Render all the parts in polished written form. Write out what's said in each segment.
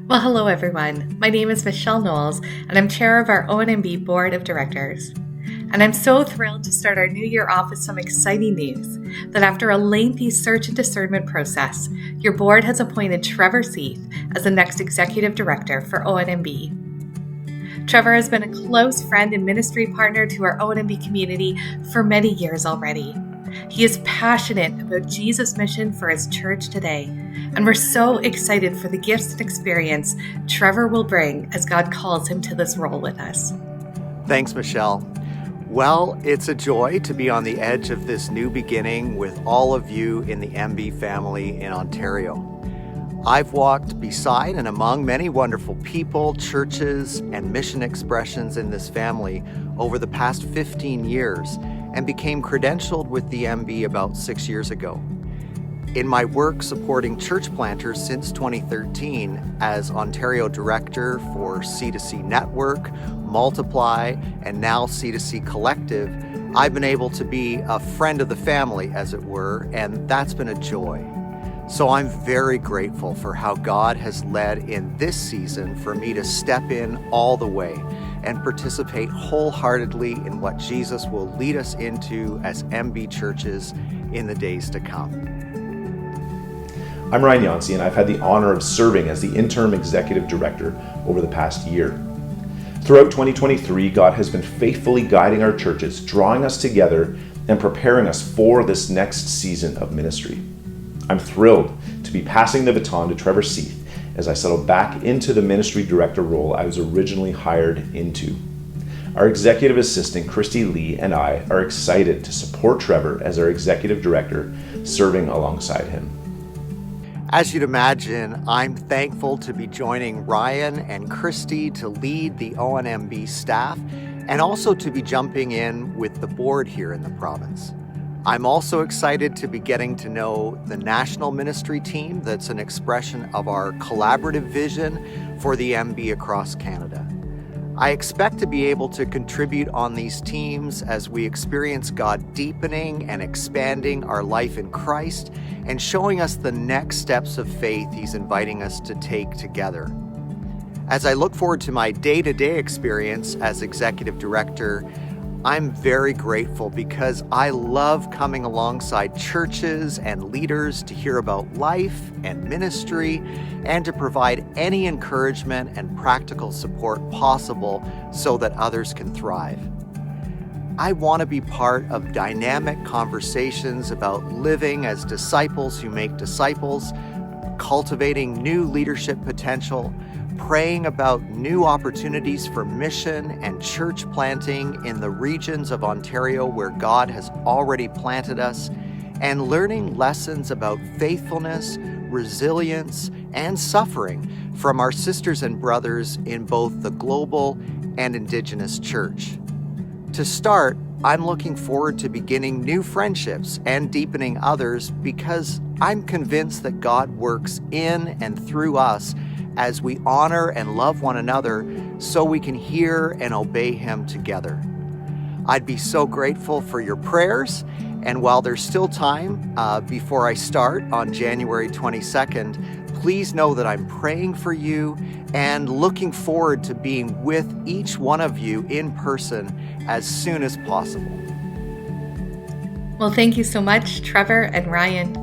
Well, hello everyone. My name is Michelle Knowles, and I'm chair of our ONMB Board of Directors. And I'm so thrilled to start our new year off with some exciting news that after a lengthy search and discernment process, your board has appointed Trevor Seath as the next executive director for ONMB. Trevor has been a close friend and ministry partner to our ONMB community for many years already. He is passionate about Jesus' mission for his church today, and we're so excited for the gifts and experience Trevor will bring as God calls him to this role with us. Thanks, Michelle. Well, it's a joy to be on the edge of this new beginning with all of you in the MB family in Ontario. I've walked beside and among many wonderful people, churches, and mission expressions in this family over the past 15 years and became credentialed with the MB about 6 years ago. In my work supporting church planters since 2013 as Ontario Director for C2C Network, Multiply, and now C2C Collective, I've been able to be a friend of the family, as it were, and that's been a joy. So I'm very grateful for how God has led in this season for me to step in all the way and participate wholeheartedly in what Jesus will lead us into as MB churches in the days to come. I'm Ryan Yancey, and I've had the honor of serving as the interim executive director over the past year. Throughout 2023, God has been faithfully guiding our churches, drawing us together and preparing us for this next season of ministry. I'm thrilled to be passing the baton to Trevor Seath as I settle back into the ministry director role I was originally hired into. Our executive assistant, Christy Lee, and I are excited to support Trevor as our executive director, serving alongside him. As you'd imagine, I'm thankful to be joining Ryan and Christy to lead the ONMB staff and also to be jumping in with the board here in the province. I'm also excited to be getting to know the national ministry team that's an expression of our collaborative vision for the MB across Canada. I expect to be able to contribute on these teams as we experience God deepening and expanding our life in Christ and showing us the next steps of faith He's inviting us to take together. As I look forward to my day-to-day experience as executive director, I'm very grateful because I love coming alongside churches and leaders to hear about life and ministry and to provide any encouragement and practical support possible so that others can thrive. I want to be part of dynamic conversations about living as disciples who make disciples, cultivating new leadership potential, praying about new opportunities for mission and church planting in the regions of Ontario where God has already planted us, and learning lessons about faithfulness, resilience, and suffering from our sisters and brothers in both the global and Indigenous church. To start, I'm looking forward to beginning new friendships and deepening others because I'm convinced that God works in and through us as we honor and love one another so we can hear and obey Him together. I'd be so grateful for your prayers, and while there's still time before I start on January 22nd, please know that I'm praying for you and looking forward to being with each one of you in person as soon as possible. Well, thank you so much, Trevor and Ryan.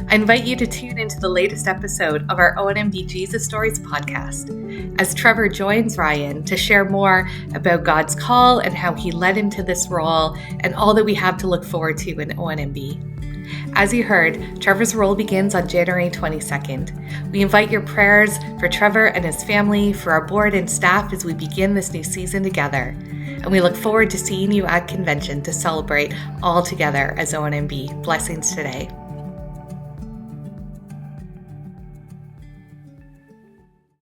I invite you to tune into the latest episode of our ONMB Jesus Stories podcast as Trevor joins Ryan to share more about God's call and how He led him to this role and all that we have to look forward to in ONMB. As you heard, Trevor's role begins on January 22nd. We invite your prayers for Trevor and his family, for our board and staff as we begin this new season together. And we look forward to seeing you at convention to celebrate all together as ONMB. Blessings today.